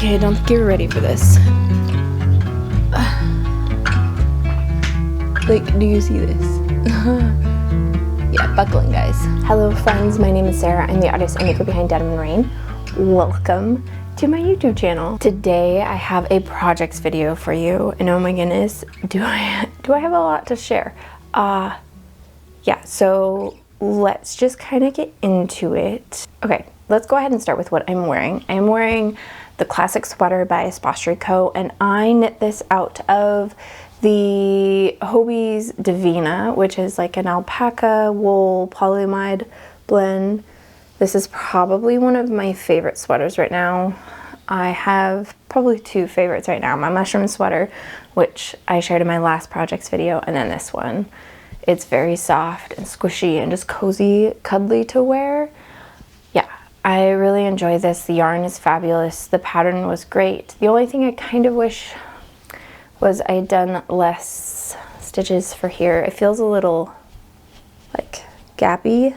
Okay, I don't think you're ready for this. Like, do you see this? Yeah, buckle in, guys. Hello, friends. My name is Sarah. I'm the artist and maker behind Denim Rain. Welcome to my YouTube channel. Today, I have a projects video for you, and oh my goodness, do I have a lot to share? Yeah. So let's just kind of get into it. Okay, let's go ahead and start with what I'm wearing. I'm wearing the classic sweater by Espostry Co, and I knit this out of the Hobbie's Divina, which is like an alpaca wool polyamide blend. This is probably one of my favorite sweaters right now. I have probably two favorites right now. My mushroom sweater, which I shared in my last projects video, and then this one. It's very soft and squishy and just cozy, cuddly to wear. Yeah, I really enjoy this. The yarn is fabulous. The pattern was great. The only thing I kind of wish was I had done less stitches for here. It feels a little like gappy,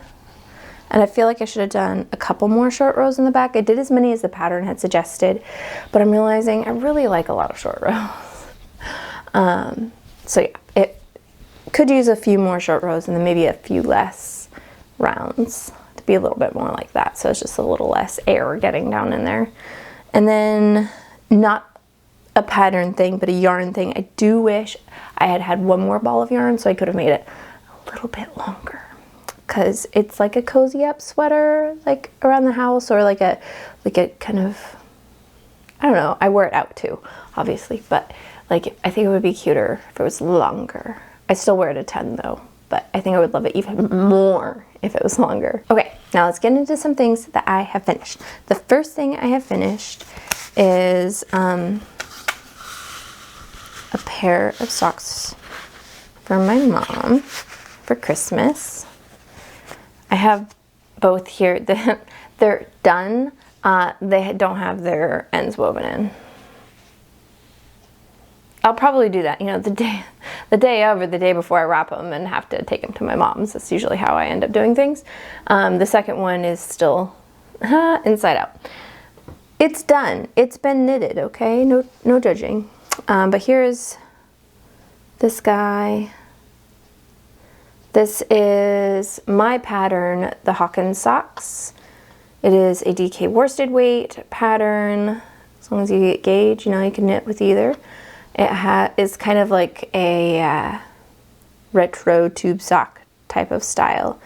and I feel like I should have done a couple more short rows in the back. I did as many as the pattern had suggested, but I'm realizing I really like a lot of short rows. So yeah, it could use a few more short rows and then maybe a few less rounds to be a little bit more like that. So it's just a little less air getting down in there. And then not a pattern thing, but a yarn thing. I do wish I had had one more ball of yarn so I could have made it a little bit longer, because it's like a cozy up sweater, like around the house, or like a kind of, I don't know, I wear it out too, obviously, but like I think it would be cuter if it was longer. I still wear it a 10 though, but I think I would love it even more if it was longer. Okay, now let's get into some things that I have finished. The first thing I have finished is a pair of socks for my mom for Christmas. I have both here. They're done. They don't have their ends woven in. I'll probably do that, you know, the day of or the day before I wrap them and have to take them to my mom's. That's usually how I end up doing things. The second one is still inside out. It's done. It's been knitted, okay? No judging. But here's this guy. This is my pattern, the Hawkins socks. It is a DK worsted weight pattern. As long as you get gauge, you know, you can knit with either. It is kind of like a retro tube sock type of style.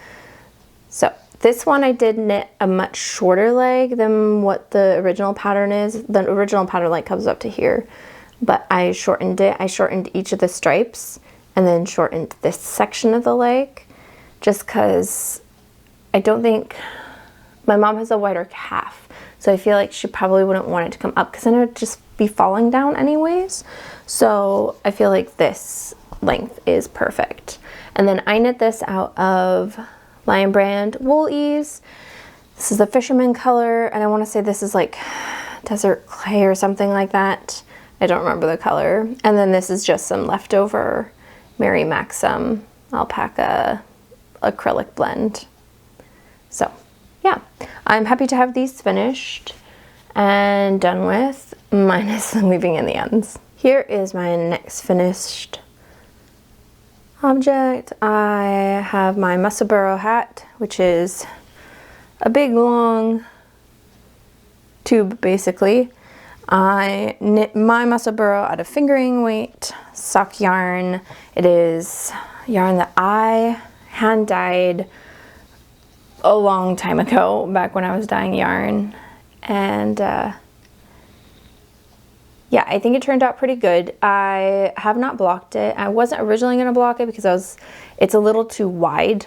So this one I did knit a much shorter leg than what the original pattern is. The original pattern like comes up to here, but I shortened it. I shortened each of the stripes and then shortened this section of the leg, just because I don't think, my mom has a wider calf, so I feel like she probably wouldn't want it to come up, because then it would just be falling down anyways. So I feel like this length is perfect. And then I knit this out of Lion Brand Wool Ease. This is the Fisherman color, and I want to say this is like Desert Clay or something like that. I don't remember the color. And then this is just some leftover Mary Maxim alpaca acrylic blend. So yeah, I'm happy to have these finished and done with, minus weaving in the ends. Here is my next finished object. I have my Musselburgh hat, which is a big long tube basically. I knit my Musselburgh out of fingering weight sock yarn. It is yarn that I hand dyed a long time ago, back when I was dyeing yarn. And yeah, I think it turned out pretty good. I have not blocked it. I wasn't originally going to block it because it's a little too wide,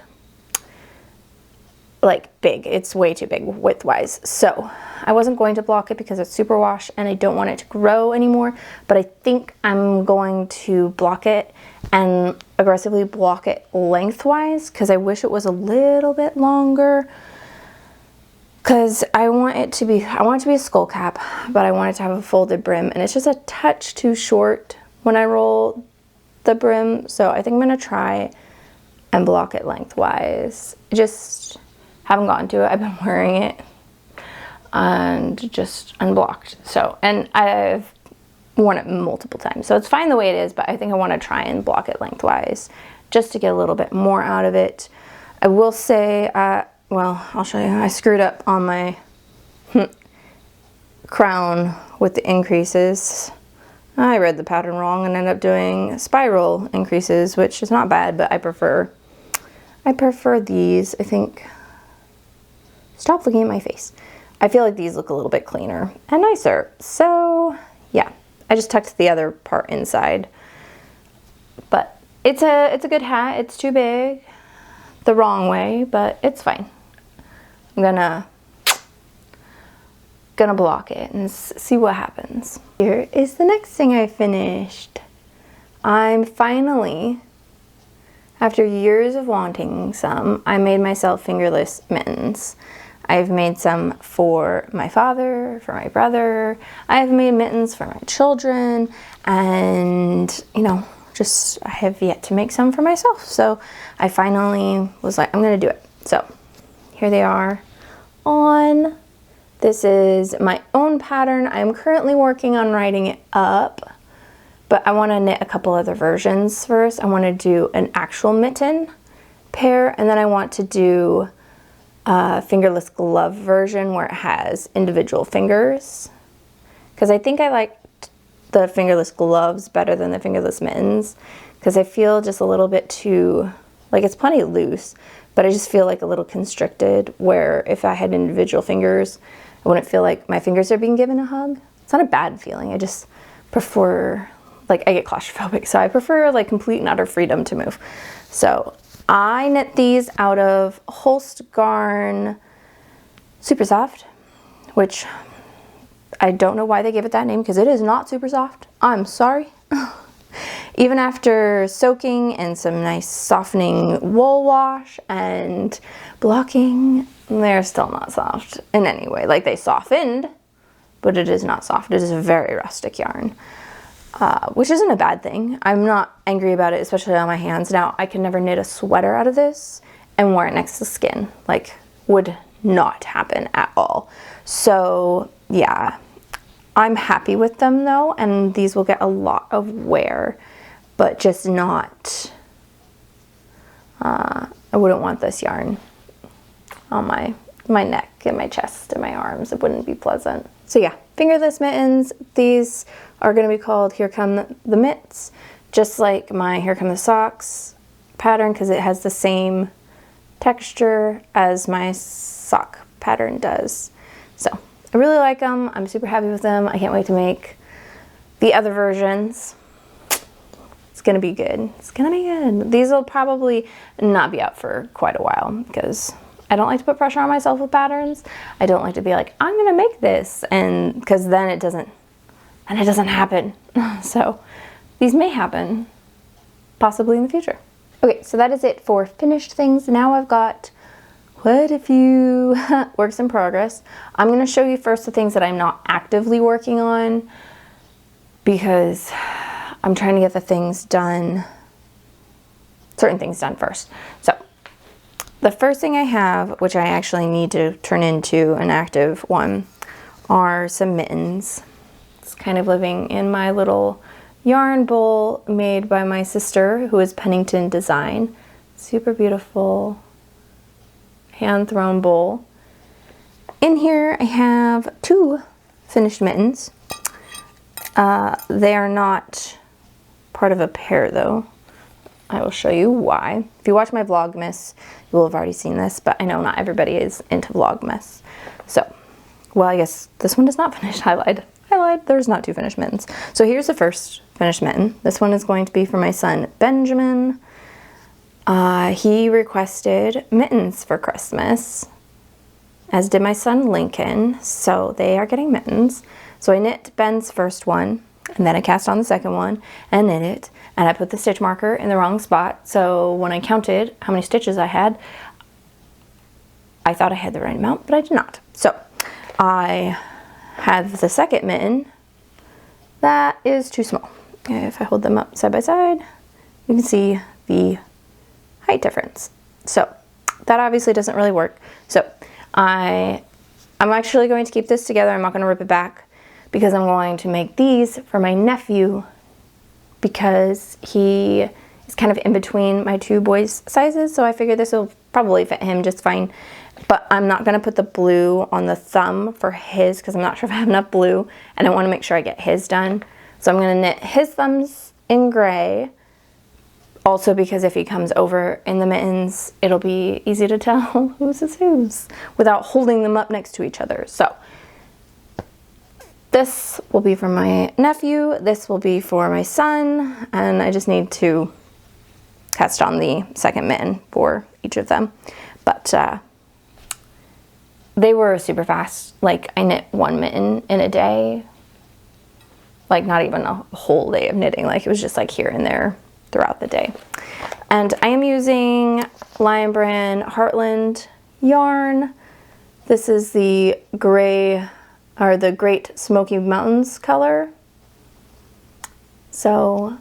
like big. It's way too big width-wise. So I wasn't going to block it because it's superwash and I don't want it to grow anymore. But I think I'm going to block it and aggressively block it lengthwise, because I wish it was a little bit longer. Because I want it to be a skull cap, but I want it to have a folded brim, and it's just a touch too short when I roll the brim. So I think I'm gonna try and block it lengthwise. Just haven't gotten to it. I've been wearing it and just unblocked. So, and I've worn it multiple times, so it's fine the way it is, but I think I want to try and block it lengthwise just to get a little bit more out of it. I will say, well, I'll show you, I screwed up on my crown with the increases. I read the pattern wrong and ended up doing spiral increases, which is not bad, but I prefer these. I think, stop looking at my face. I feel like these look a little bit cleaner and nicer. So yeah, I just tucked the other part inside, but it's a good hat. It's too big the wrong way, but it's fine. I'm gonna block it and see what happens. Here is the next thing I finished. I'm finally, after years of wanting some, I made myself fingerless mittens. I've made some for my father, for my brother. I've made mittens for my children, and you know, just I have yet to make some for myself. So I finally was like, I'm gonna do it. So here they are on. This is my own pattern. I'm currently working on writing it up, but I want to knit a couple other versions first. I want to do an actual mitten pair, and then I want to do a fingerless glove version where it has individual fingers, because I think I liked the fingerless gloves better than the fingerless mittens, because I feel just a little bit too, like, it's plenty loose, but I just feel like a little constricted, where if I had individual fingers, I wouldn't feel like my fingers are being given a hug. It's not a bad feeling. I just prefer, like, I get claustrophobic, so I prefer like complete and utter freedom to move. So I knit these out of Holst Garn Supersoft, which I don't know why they gave it that name, because it is not Supersoft. I'm sorry. Even after soaking in some nice softening wool wash and blocking, they're still not soft in any way. Like, they softened, but it is not soft. It is a very rustic yarn, which isn't a bad thing. I'm not angry about it, especially on my hands. Now, I can never knit a sweater out of this and wear it next to skin. Like, would not happen at all. So yeah, I'm happy with them though, and these will get a lot of wear, but just not, I wouldn't want this yarn on my neck and my chest and my arms. It wouldn't be pleasant. So yeah, fingerless mittens. These are going to be called Here Come the Mitts, just like my Here Come the Socks pattern, because it has the same texture as my sock pattern does. So I really like them. I'm super happy with them. I can't wait to make the other versions. It's gonna be good. It's gonna be good. These will probably not be out for quite a while, because I don't like to put pressure on myself with patterns. I don't like to be like, I'm gonna make this, and because then it doesn't happen. So these may happen possibly in the future. Okay, so that is it for finished things. Now I've got quite a few works in progress. I'm gonna show you first the things that I'm not actively working on, because I'm trying to get the things done, certain things done first. So the first thing I have, which I actually need to turn into an active one, are some mittens. It's kind of living in my little yarn bowl made by my sister, who is Pennington Design. Super beautiful hand thrown bowl. In here I have 2 finished mittens. They are not part of a pair though. I will show you why. If you watch my Vlogmas, you will have already seen this, but I know not everybody is into Vlogmas. So, well, I guess this one is not finished. I lied. There's not 2 finished mittens. So here's the first finished mitten. This one is going to be for my son, Benjamin. He requested mittens for Christmas, as did my son, Lincoln. So they are getting mittens. So I knit Ben's first one, and then I cast on the second one and knit it, and I put the stitch marker in the wrong spot. So when I counted how many stitches I had, I thought I had the right amount, but I did not. So I have the second mitten that is too small. If I hold them up side by side, you can see the height difference. So that obviously doesn't really work. So I I'm actually going to keep this together. I'm not going to rip it back because I'm going to make these for my nephew because he is kind of in between my two boys' sizes. So I figured this will probably fit him just fine. But I'm not going to put the blue on the thumb for his because I'm not sure if I have enough blue. And I want to make sure I get his done. So I'm going to knit his thumbs in gray. Also because if he comes over in the mittens, it'll be easy to tell whose is whose without holding them up next to each other. So this will be for my nephew, this will be for my son, and I just need to cast on the second mitten for each of them. But they were super fast. Like I knit one mitten in a day, like not even a whole day of knitting. Like it was just like here and there throughout the day. And I am using Lion Brand Heartland yarn. This is the gray, or the Great Smoky Mountains color. So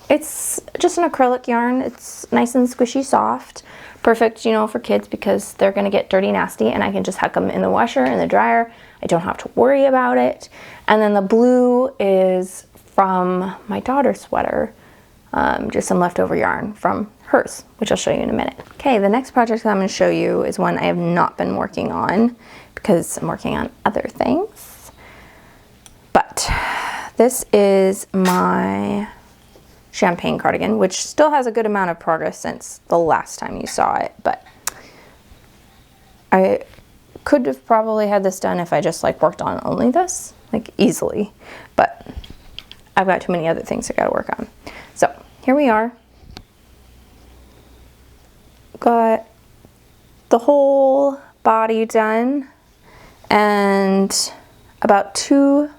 it's just an acrylic yarn. It's nice and squishy soft. Perfect, you know, for kids because they're gonna get dirty nasty and I can just huck them in the washer, in the dryer. I don't have to worry about it. And then the blue is from my daughter's sweater. Just some leftover yarn from hers, which I'll show you in a minute. Okay, the next project that I'm going to show you is one I have not been working on because I'm working on other things. But this is my champagne cardigan, which still has a good amount of progress since the last time you saw it. But I could have probably had this done if I just like worked on only this, like easily. But I've got too many other things I got to work on. So here we are. Got the whole body done and about 2/3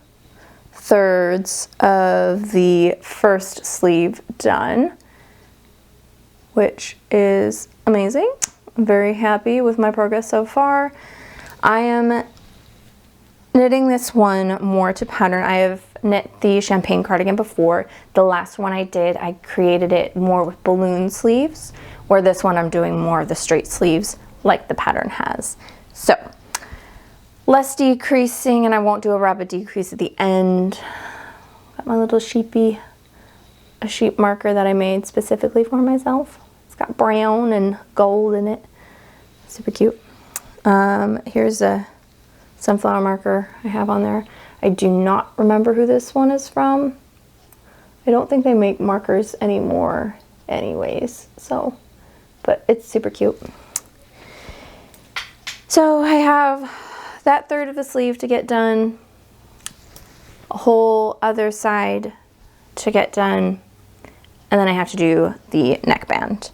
of the first sleeve done, which is amazing. I'm very happy with my progress so far. I am knitting this one more to pattern. I have knit the champagne cardigan before. The last one I did, I created it more with balloon sleeves, where this one I'm doing more of the straight sleeves like the pattern has. So less decreasing, and I won't do a rapid decrease at the end. Got my little sheepy, a sheep marker that I made specifically for myself. It's got brown and gold in it. Super cute. Here's a sunflower marker I have on there. I do not remember who this one is from. I don't think they make markers anymore anyways, so, but it's super cute. So I have that third of the sleeve to get done, a whole other side to get done, and then I have to do the neckband,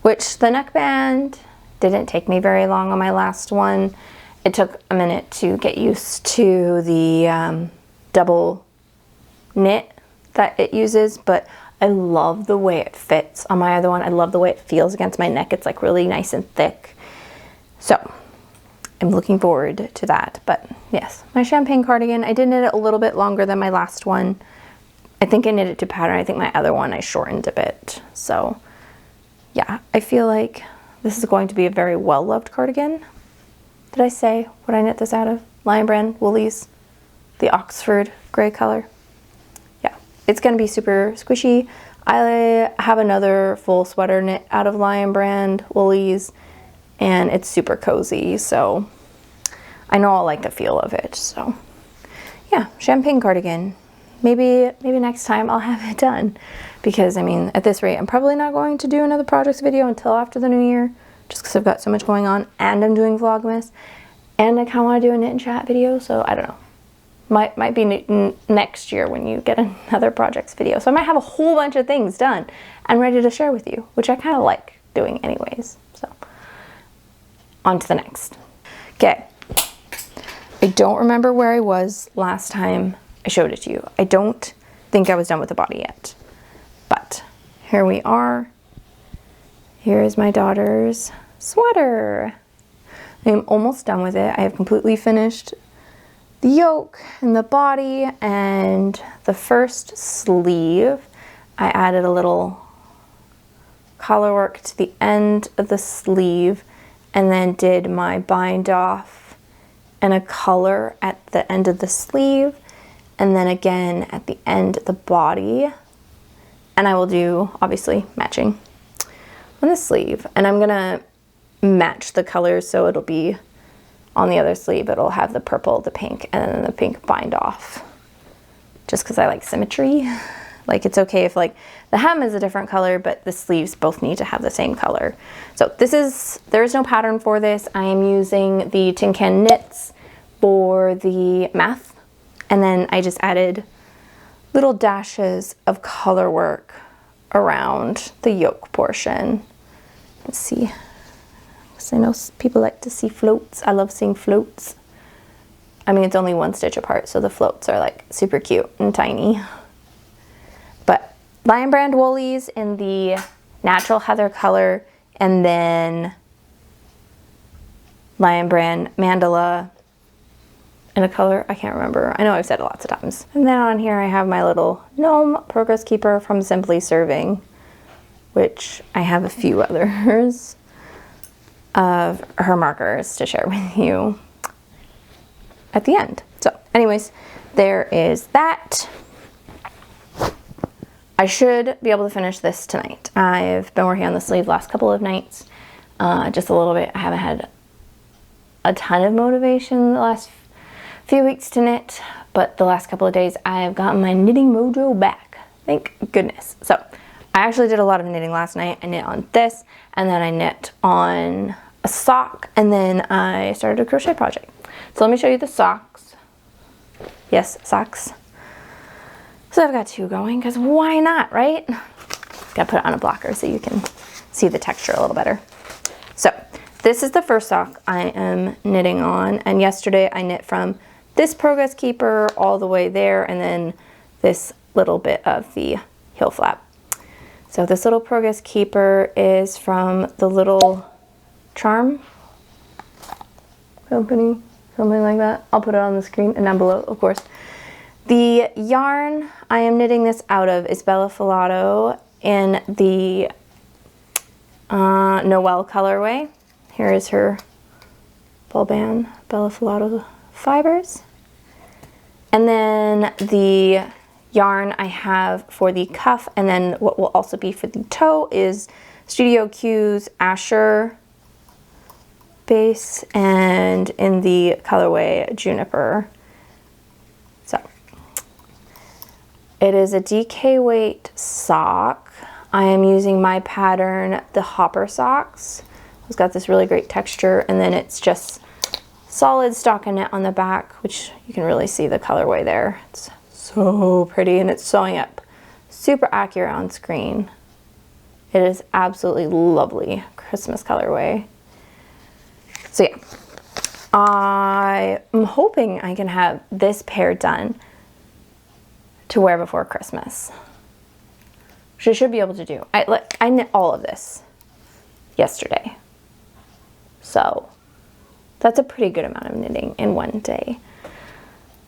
which the neckband didn't take me very long on my last one. It took a minute to get used to the double knit that it uses, but I love the way it fits on my other one. I love the way it feels against my neck. It's like really nice and thick. So I'm looking forward to that. But yes, my champagne cardigan, I did knit it a little bit longer than my last one. I think I knit it to pattern. I think my other one I shortened a bit. So yeah, I feel like this is going to be a very well-loved cardigan. Did I say what I knit this out of? Lion Brand Woolies, the Oxford gray color. Yeah, it's gonna be super squishy. I have another full sweater knit out of Lion Brand Woolies, and it's super cozy, so I know I'll like the feel of it. So yeah, champagne cardigan. Maybe next time I'll have it done, because I mean, at this rate, I'm probably not going to do another projects video until after the new year, just because I've got so much going on, and I'm doing Vlogmas, and I kind of want to do a knit and chat video, so I don't know. Might be next year when you get another projects video. So I might have a whole bunch of things done and ready to share with you, which I kind of like doing anyways. So on to the next. Okay, I don't remember where I was last time I showed it to you. I don't think I was done with the body yet, but here we are. Here is my daughter's sweater. I'm almost done with it. I have completely finished the yoke and the body and the first sleeve. I added a little collar work to the end of the sleeve and then did my bind off and a color at the end of the sleeve, and then again at the end of the body. And I will do, obviously, matching on the sleeve. And I'm gonna match the colors, so it'll be on the other sleeve, it'll have the purple, the pink, and then the pink bind off. Just because I like symmetry. Like, it's okay if like the hem is a different color, but the sleeves both need to have the same color. So there is no pattern for this. I am using the Tin Can Knits for the math. And then I just added little dashes of color work around the yoke portion. Let's see. I know people like to see floats. I love seeing floats. I mean, it's only 1 stitch apart, so the floats are like super cute and tiny. But Lion Brand woolies in the natural heather color, and then Lion Brand Mandala in a color I can't remember. I know I've said it lots of times. And then on here I have my little gnome progress keeper from Simply Serving, which I have a few others of her markers to share with you at the end. So anyways, there is that. I should be able to finish this tonight. I've been working on the sleeve last couple of nights, just a little bit. I haven't had a ton of motivation the last few weeks to knit, but the last couple of days I've gotten my knitting mojo back. Thank goodness. So I actually did a lot of knitting last night. I knit on this, and then I knit on a sock, and then I started a crochet project. So let me show you the socks. Yes, socks. So I've got 2 going, because why not, right? Gotta put it on a blocker so you can see the texture a little better. So this is the first sock I am knitting on, and yesterday I knit from this progress keeper all the way there, and then this little bit of the heel flap. So this little progress keeper is from the Little Charm Company, something like that. I'll put it on the screen and down below, of course. The yarn I am knitting this out of is Bella Filato in the Noel colorway. Here is her ball band Bella Filato fibers. And then the yarn I have for the cuff, and then what will also be for the toe, is Studio Q's Asher base, and in the colorway Juniper. So it is a DK weight sock. I am using my pattern, the Hopper socks. It's got this really great texture, and then it's just solid stockinette on the back, which you can really see the colorway there. It's so pretty, and it's sewing up super accurate on screen. It is absolutely lovely Christmas colorway. So yeah, I am hoping I can have this pair done to wear before Christmas, which I should be able to do. I knit all of this yesterday, so that's a pretty good amount of knitting in one day.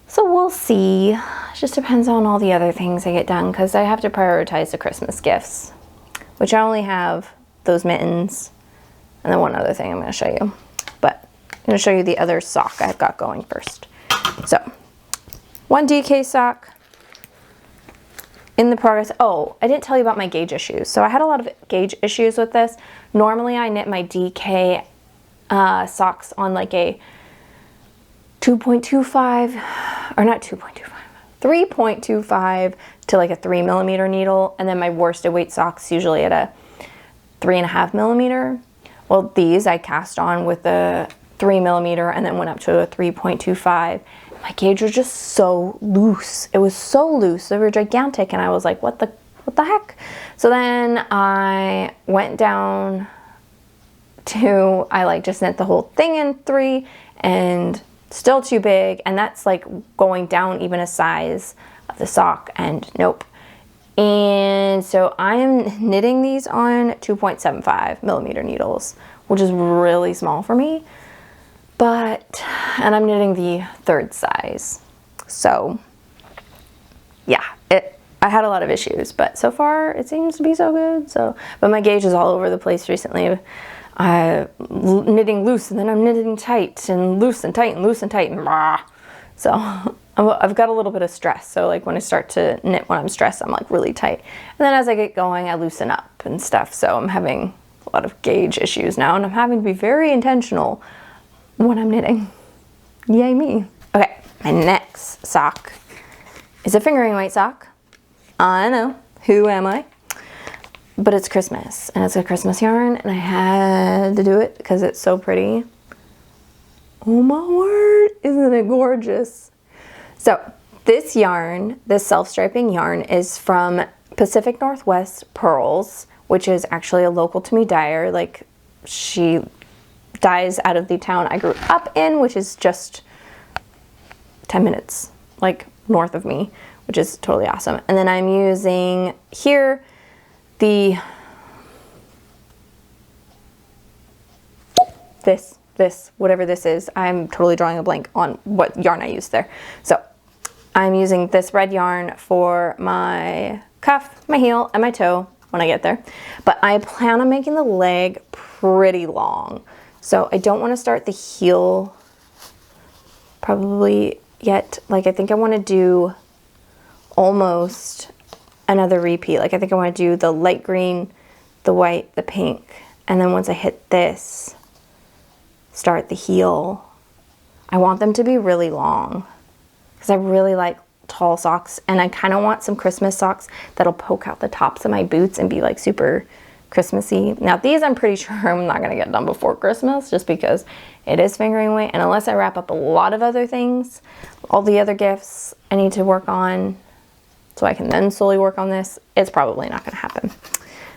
So we'll see. It just depends on all the other things I get done, because I have to prioritize the Christmas gifts, which I only have those mittens and then one other thing I'm going to show you. But I'm going to show you the other sock I've got going first. So, one DK sock in the progress. Oh, I didn't tell you about my gauge issues. So I had a lot of gauge issues with this. Normally I knit my DK socks on like a 2.25, or not 2.25, 3.25 to like a 3mm needle, and then my worsted weight socks usually at a 3.5mm. Well, these I cast on with a 3mm and then went up to a 3.25. My gauge was just so loose. It was so loose. They were gigantic, and I was like, what the heck? So then I went down to, I like just knit the whole thing in 3, and still too big, and that's like going down even a size of the sock, and nope. And so I am knitting these on 2.75mm needles, which is really small for me, and I'm knitting the 3rd size. So yeah, I had a lot of issues, but so far it seems to be so good. But my gauge is all over the place recently. knitting loose and then I'm knitting tight and loose and tight and loose and tight and blah. So I've got a little bit of stress. So like when I start to knit when I'm stressed, I'm like really tight. And then as I get going, I loosen up and stuff. So I'm having a lot of gauge issues now, and I'm having to be very intentional when I'm knitting. Yay me. Okay, my next sock is a fingering weight sock. I know, who am I? But it's Christmas, and it's a Christmas yarn, and I had to do it because it's so pretty. Oh my word, isn't it gorgeous? So this yarn, this self-striping yarn, is from Pacific Northwest Purls, which is actually a local to me dyer. Like, she dyes out of the town I grew up in, which is just 10 minutes like north of me, which is totally awesome. And then I'm using here this, whatever this is. I'm totally drawing a blank on what yarn I used there. So I'm using this red yarn for my cuff, my heel, and my toe when I get there. But I plan on making the leg pretty long. So I don't want to start the heel probably yet. Like, I think I want to do almost another repeat. Like, I think I want to do the light green, the white, the pink, and then once I hit this, start the heel. I want them to be really long because I really like tall socks, and I kind of want some Christmas socks that'll poke out the tops of my boots and be like super Christmassy. Now these I'm pretty sure I'm not gonna get done before Christmas just because it is fingering weight, and unless I wrap up a lot of other things, all the other gifts I need to work on so I can then slowly work on this, it's probably not gonna happen.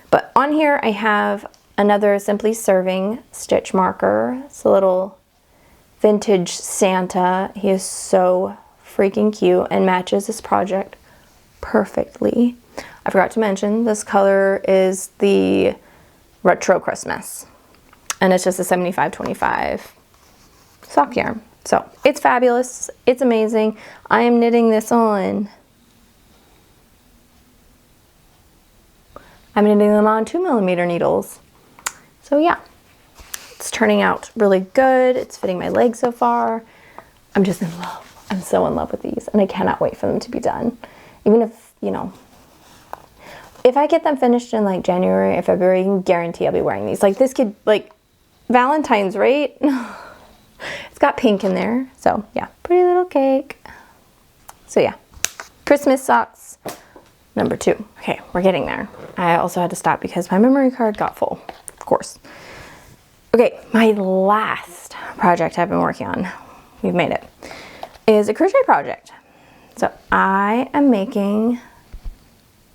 But on here I have another Simply Serving stitch marker. It's a little vintage Santa. He is so freaking cute and matches this project perfectly. I forgot to mention this color is the Retro Christmas, and it's just a 75/25 sock yarn. So it's fabulous. It's amazing. I am knitting this on. I'm knitting them on 2mm needles. So yeah, it's turning out really good. It's fitting my leg so far. I'm just in love. I'm so in love with these, and I cannot wait for them to be done. Even if, you know, if I get them finished in like January or February, I can guarantee I'll be wearing these. Like this could, like, Valentine's, right? It's got pink in there. So yeah, pretty little cake. So yeah, Christmas socks number 2. Okay, we're getting there. I also had to stop because my memory card got full, of course. Okay, my last project I've been working on, we've made it, is a crochet project. So I am making,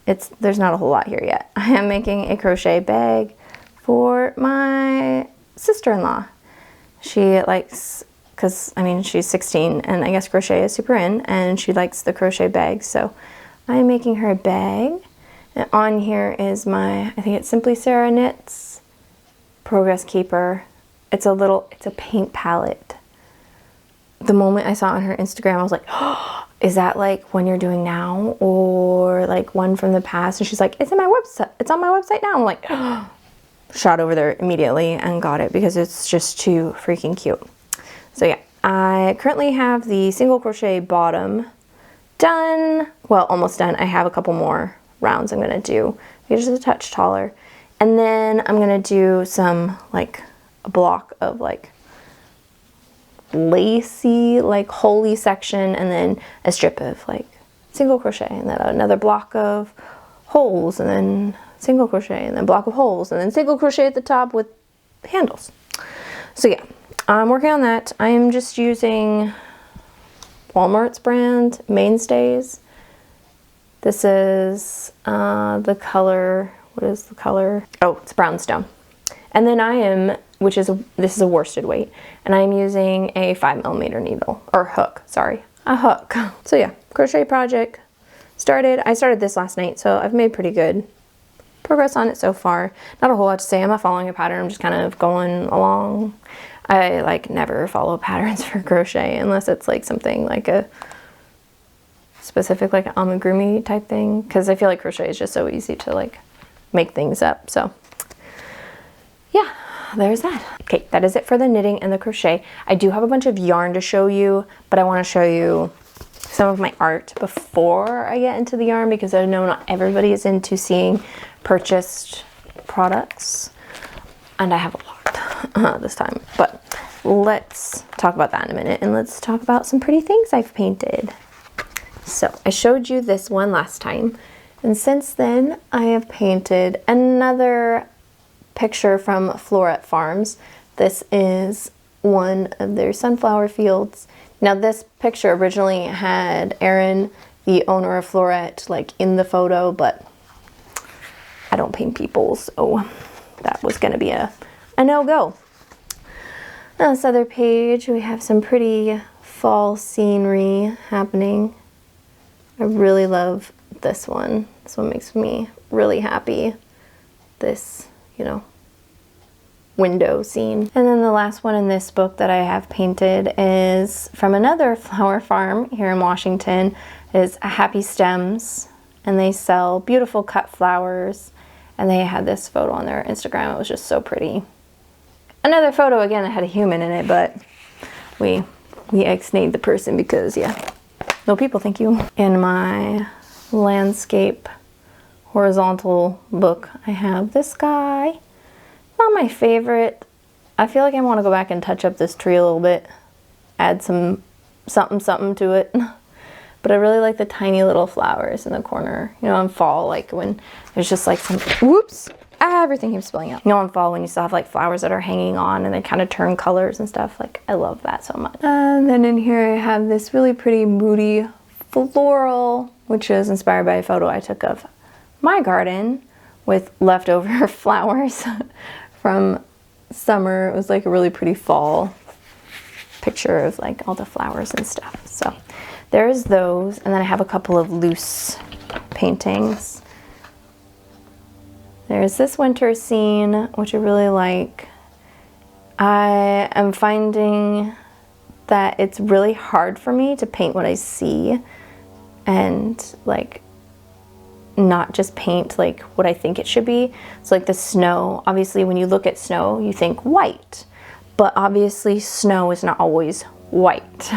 there's not a whole lot here yet. I am making a crochet bag for my sister-in-law. She likes, because I mean she's 16 and I guess crochet is super in, and she likes the crochet bags. So I am making her a bag. And on here is my, I think it's Simply Sarah Knits Progress Keeper. It's a paint palette. The moment I saw it on her Instagram, I was like, oh, is that like one you're doing now or like one from the past? And she's like, it's on my website. It's on my website now. I'm like, oh. Shot over there immediately and got it because it's just too freaking cute. So yeah, I currently have the single crochet bottom done. Well, almost done. I have a couple more rounds I'm gonna do. It's just a touch taller. And then I'm gonna do some, like, a block of like lacy, like holey section, and then a strip of like single crochet, and then another block of holes, and then single crochet, and then block of holes, and then single crochet at the top with handles. So yeah, I'm working on that. I am just using Walmart's brand Mainstays. This is the color, what is the color? Oh, it's Brownstone. And then I am, this is a worsted weight, and I'm using a 5mm needle, or hook, sorry, a hook. So yeah, crochet project started. I started this last night, so I've made pretty good progress on it so far. Not a whole lot to say. I'm not following a pattern. I'm just kind of going along. I like never follow patterns for crochet unless it's like something like a specific like amigurumi type thing, because I feel like crochet is just so easy to like make things up. So yeah, there's that. Okay, that is it for the knitting and the crochet. I do have a bunch of yarn to show you, but I want to show you some of my art before I get into the yarn, because I know not everybody is into seeing purchased products, and I have a lot this time. But let's talk about that in a minute, and let's talk about some pretty things I've painted. So I showed you this one last time, and since then I have painted another picture from Floret Farms. This is one of their sunflower fields. Now this picture originally had Erin, the owner of Floret, like in the photo, but I don't paint people, so that was gonna be a no-go. On this other page, we have some pretty fall scenery happening. I really love this one. This one makes me really happy. This, you know, window scene. And then the last one in this book that I have painted is from another flower farm here in Washington. Is Happy Stems, and they sell beautiful cut flowers, and they had this photo on their Instagram. It was just so pretty. Another photo again that had a human in it, but we ex-nayed the person because, yeah, no people, thank you. In my landscape horizontal book, I have this guy. Not my favorite. I feel like I want to go back and touch up this tree a little bit, add some something to it. But I really like the tiny little flowers in the corner. You know, in fall, like when there's just like some, whoops, everything keeps spilling out. You know, in fall when you still have like flowers that are hanging on and they kind of turn colors and stuff. Like, I love that so much. And then in here I have this really pretty moody floral, which is inspired by a photo I took of my garden with leftover flowers from summer. It was like a really pretty fall picture of like all the flowers and stuff. So there's those, and then I have a couple of loose paintings. There's this winter scene, which I really like. I am finding that it's really hard for me to paint what I see and like not just paint like what I think it should be. So like the snow, obviously when you look at snow, you think white, but obviously snow is not always white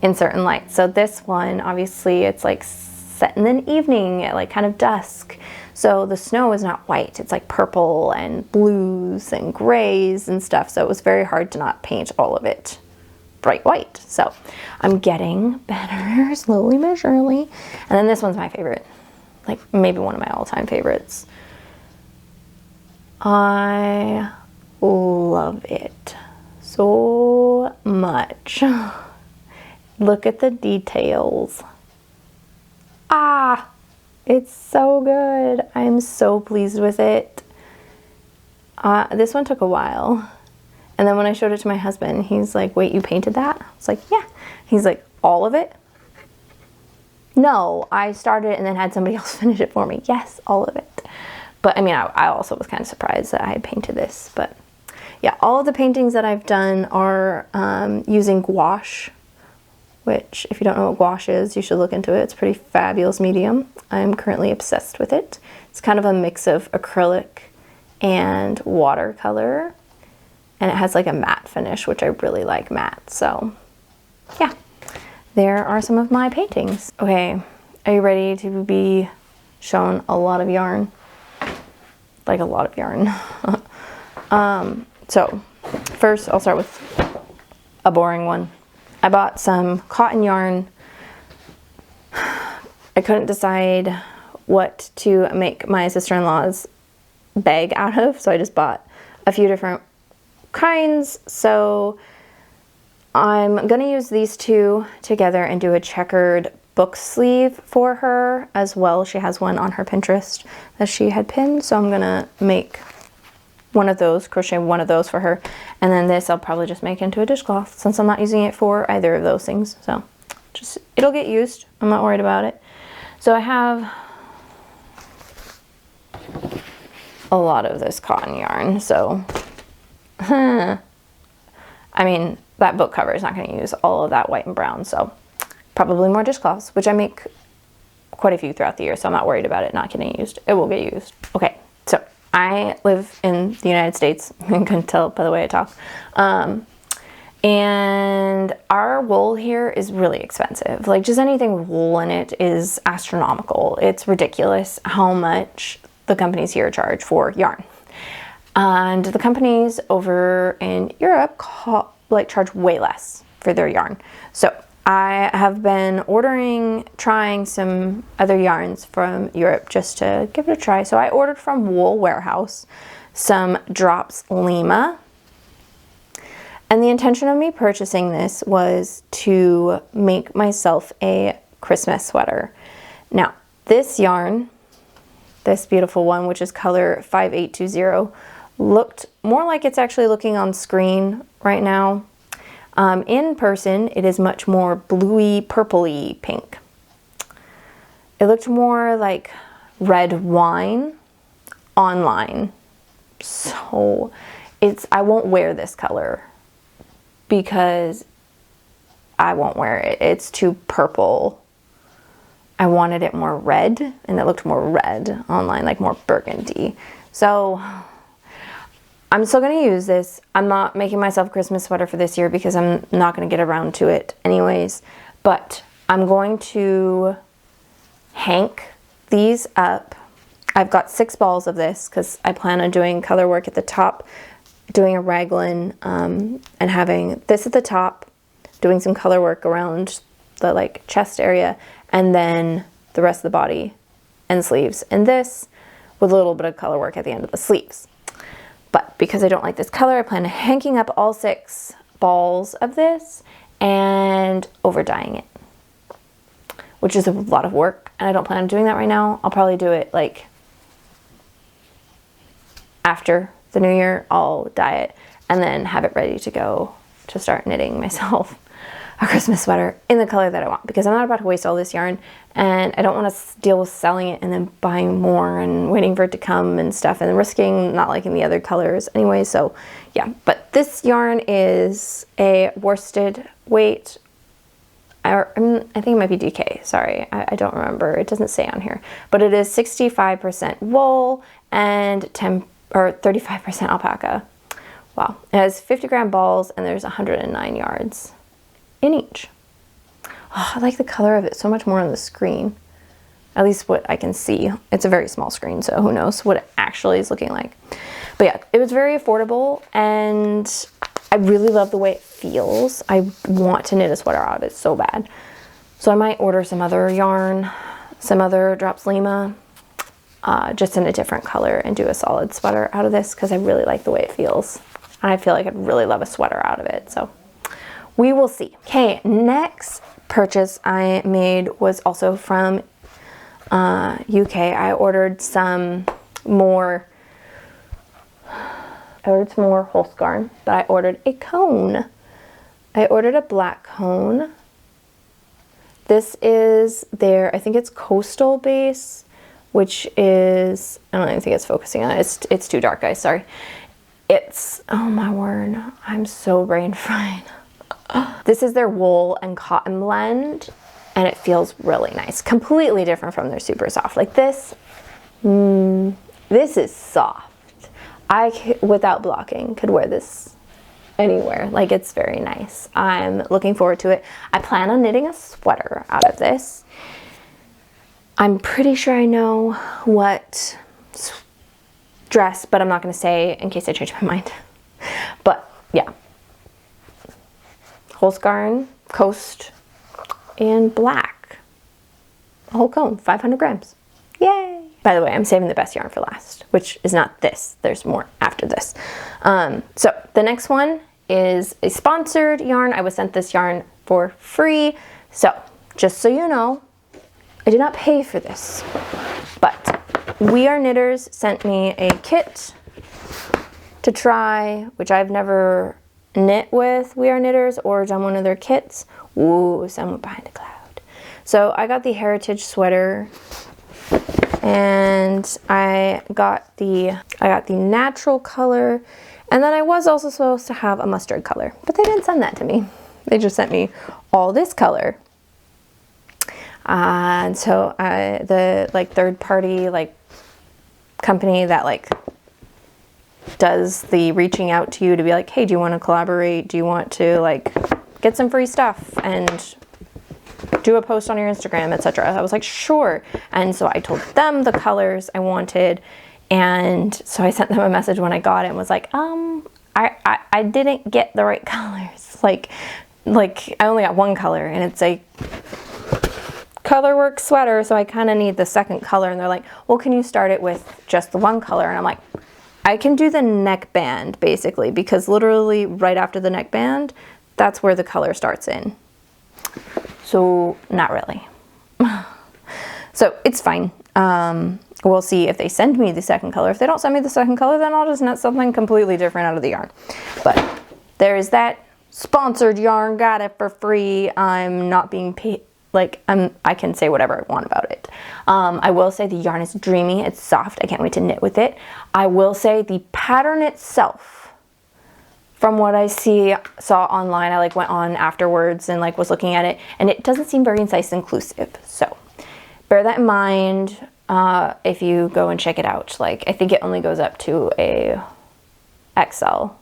in certain lights. So this one, obviously it's like set in the evening at like kind of dusk. So the snow is not white, it's like purple and blues and grays and stuff. So it was very hard to not paint all of it bright white. So I'm getting better slowly but surely. And then this one's my favorite. Like maybe one of my all-time favorites. I love it so much. Look at the details. Ah, it's so good. I'm so pleased with it. This one took a while. And then when I showed it to my husband, he's like, wait, you painted that? I was like, yeah. He's like, all of it? No, I started and then had somebody else finish it for me. Yes, all of it. But I mean, I also was kind of surprised that I had painted this. But yeah, all of the paintings that I've done are using gouache, which if you don't know what gouache is, you should look into it. It's a pretty fabulous medium. I'm currently obsessed with it. It's kind of a mix of acrylic and watercolor. And it has like a matte finish, which I really like matte. So yeah, there are some of my paintings. Okay, are you ready to be shown a lot of yarn? Like a lot of yarn. So first I'll start with a boring one. I bought some cotton yarn. I couldn't decide what to make my sister-in-law's bag out of, so I just bought a few different kinds. So I'm gonna use these two together and do a checkered book sleeve for her as well. She has one on her Pinterest that she had pinned, so I'm gonna make one of those, crochet one of those for her, and then this I'll probably just make into a dishcloth since I'm not using it for either of those things. So just, it'll get used. I'm not worried about it. So I have a lot of this cotton yarn, so I mean, that book cover is not going to use all of that white and brown, so probably more dishcloths, which I make quite a few throughout the year, so I'm not worried about it not getting used. It will get used. Okay, so I live in the United States. You can tell by the way I talk. And our wool here is really expensive. Like, just anything with wool in it is astronomical. It's ridiculous how much the companies here charge for yarn. And the companies over in Europe charge way less for their yarn. So I have been trying some other yarns from Europe just to give it a try. So I ordered from Wool Warehouse some Drops Lima. And the intention of me purchasing this was to make myself a Christmas sweater. Now, this yarn, this beautiful one, which is color 5820, looked more like it's actually looking on screen right now. In person, it is much more bluey, purpley pink. It looked more like red wine online. So I won't wear this color because I won't wear it. It's too purple. I wanted it more red, and it looked more red online, like more burgundy. So I'm still going to use this. I'm not making myself a Christmas sweater for this year because I'm not going to get around to it anyways. But I'm going to hank these up. I've got 6 balls of this because I plan on doing color work at the top, doing a raglan, and having this at the top, doing some color work around the like chest area, and then the rest of the body and sleeves. And this with a little bit of color work at the end of the sleeves. But because I don't like this color, I plan on hanking up all 6 balls of this and over dyeing it, which is a lot of work, and I don't plan on doing that right now. I'll probably do it like after the new year. I'll dye it and then have it ready to go to start knitting myself a Christmas sweater in the color that I want, because I'm not about to waste all this yarn, and I don't want to deal with selling it and then buying more and waiting for it to come and stuff and risking not liking the other colors anyway. So yeah, but this yarn is a worsted weight. I think it might be DK, sorry, I don't remember, it doesn't say on here, but it is 65% wool and 35% alpaca. Wow, it has 50 gram balls and there's 109 yards in each. Oh, I like the color of it so much more on the screen, at least what I can see. It's a very small screen, so who knows what it actually is looking like. But yeah, it was very affordable, and I really love the way it feels. I want to knit a sweater out of it so bad. So I might order some other yarn, some other Drops Lima, just in a different color, and do a solid sweater out of this because I really like the way it feels. And I feel like I'd really love a sweater out of it, so we will see. Okay, next purchase I made was also from UK. I ordered some more Holst garn, but I ordered a cone. I ordered a black cone. This is their, I think it's Coastal base, which is, I don't even think it's focusing on it. It's too dark, guys, sorry. It's, oh my word, I'm so brain fried. This is their wool and cotton blend, and it feels really nice. Completely different from their Supersoft. Like this, this is soft. I, without blocking, could wear this anywhere. Like, it's very nice. I'm looking forward to it. I plan on knitting a sweater out of this. I'm pretty sure I know what dress, but I'm not going to say in case I change my mind. But yeah, Holst garn, Coast, and black. A whole cone, 500 grams. Yay! By the way, I'm saving the best yarn for last, which is not this. There's more after this. So the next one is a sponsored yarn. I was sent this yarn for free. So just so you know, I did not pay for this, but We Are Knitters sent me a kit to try, which I've never knit with We Are Knitters or done one of their kits. Ooh, someone behind a cloud. So I got the heritage sweater, and I got the natural color, and then I was also supposed to have a mustard color, but they didn't send that to me. They just sent me all this color. And so the third party company that does the reaching out to you to be like, hey, do you want to collaborate? Do you want to like get some free stuff and do a post on your Instagram, etc. I was like, sure. And so I told them the colors I wanted. And so I sent them a message when I got it and was like, I didn't get the right colors. Like I only got one color, and it's a colorwork sweater, so I kind of need the second color. And they're like, well, can you start it with just the one color? And I'm like, I can do the neckband basically, because literally right after the neckband, that's where the color starts in. So not really. So it's fine. We'll see if they send me the second color. If they don't send me the second color, then I'll just knit something completely different out of the yarn. But there's that sponsored yarn, got it for free. I'm not being paid. Like, I can say whatever I want about it. I will say the yarn is dreamy. It's soft. I can't wait to knit with it. I will say the pattern itself, from what I saw online, I like went on afterwards and like was looking at it, and it doesn't seem very size inclusive. So bear that in mind if you go and check it out. Like, I think it only goes up to a XL,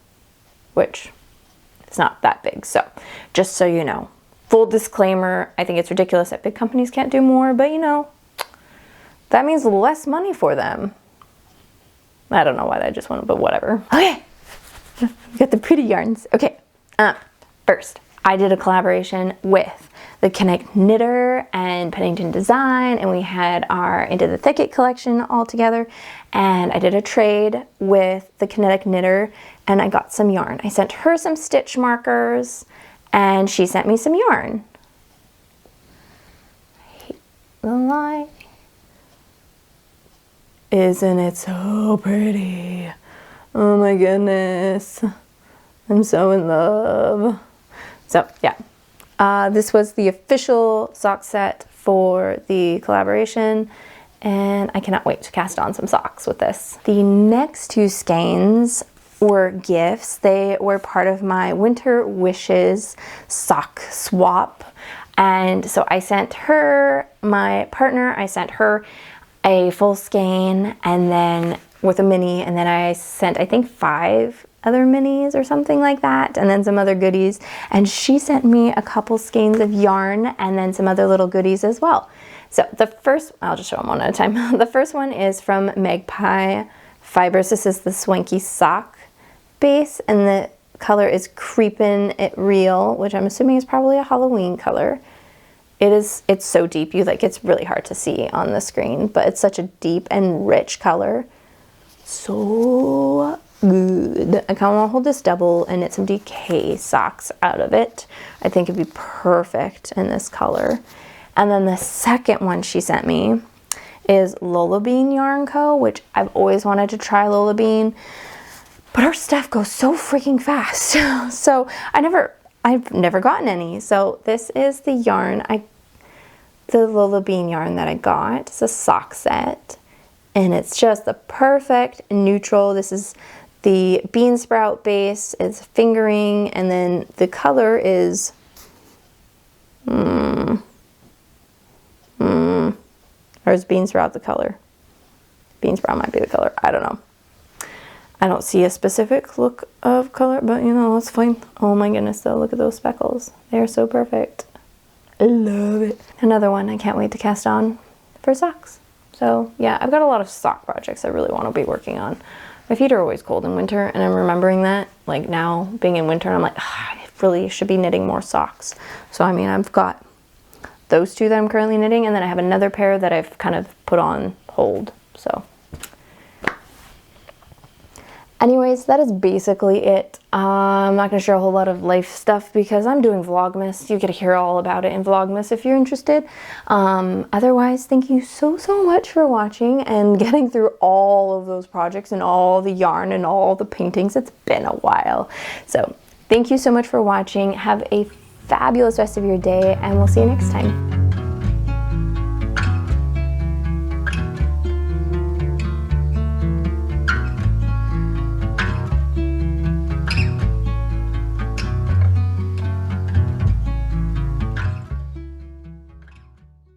which is not that big. So just so you know. Full disclaimer, I think it's ridiculous that big companies can't do more, but you know, that means less money for them. I don't know why that just went, but whatever. Okay, we got the pretty yarns. Okay, first, I did a collaboration with the Connect Knitter and Pennington Design, and we had our Into the Thicket collection all together, and I did a trade with the Kinetic Knitter, and I got some yarn. I sent her some stitch markers, and she sent me some yarn. I hate the line. Isn't it so pretty? Oh my goodness. I'm so in love. So yeah, this was the official sock set for the collaboration, and I cannot wait to cast on some socks with this. The next two skeins were gifts. They were part of my Winter Wishes sock swap. And so I sent her, my partner, I sent her a full skein and then with a mini, and then I sent, I think, 5 other minis or something like that, and then some other goodies. And she sent me a couple skeins of yarn and then some other little goodies as well. So the first, I'll just show them one at a time. The first one is from Magpie Fibers. This is the Swanky sock base, and the color is Creepin' It Real, which I'm assuming is probably a Halloween color. It's so deep, it's really hard to see on the screen, but it's such a deep and rich color. So good. I kind of want to hold this double and knit some DK socks out of it. I think it'd be perfect in this color. And then the second one she sent me is Lola Bean Yarn Co., which I've always wanted to try Lola Bean, but her stuff goes so freaking fast. So I've never gotten any. So this is the yarn, the Lola Bean yarn that I got. It's a sock set, and it's just the perfect neutral. This is the bean sprout base. It's fingering, and then the color is or is bean sprout the color? Bean sprout might be the color. I don't know. I don't see a specific look of color, but you know, that's fine. Oh my goodness, though, look at those speckles. They are so perfect. I love it. Another one I can't wait to cast on for socks. So yeah, I've got a lot of sock projects I really want to be working on. My feet are always cold in winter, and I'm remembering that, like now being in winter, and I'm like, I really should be knitting more socks. So I mean, I've got those 2 that I'm currently knitting, and then I have another pair that I've kind of put on hold, so. Anyways, that is basically it. I'm not going to share a whole lot of life stuff because I'm doing Vlogmas. You get to hear all about it in Vlogmas if you're interested. Otherwise, thank you so much for watching and getting through all of those projects and all the yarn and all the paintings. It's been a while. So thank you so much for watching. Have a fabulous rest of your day, and we'll see you next time.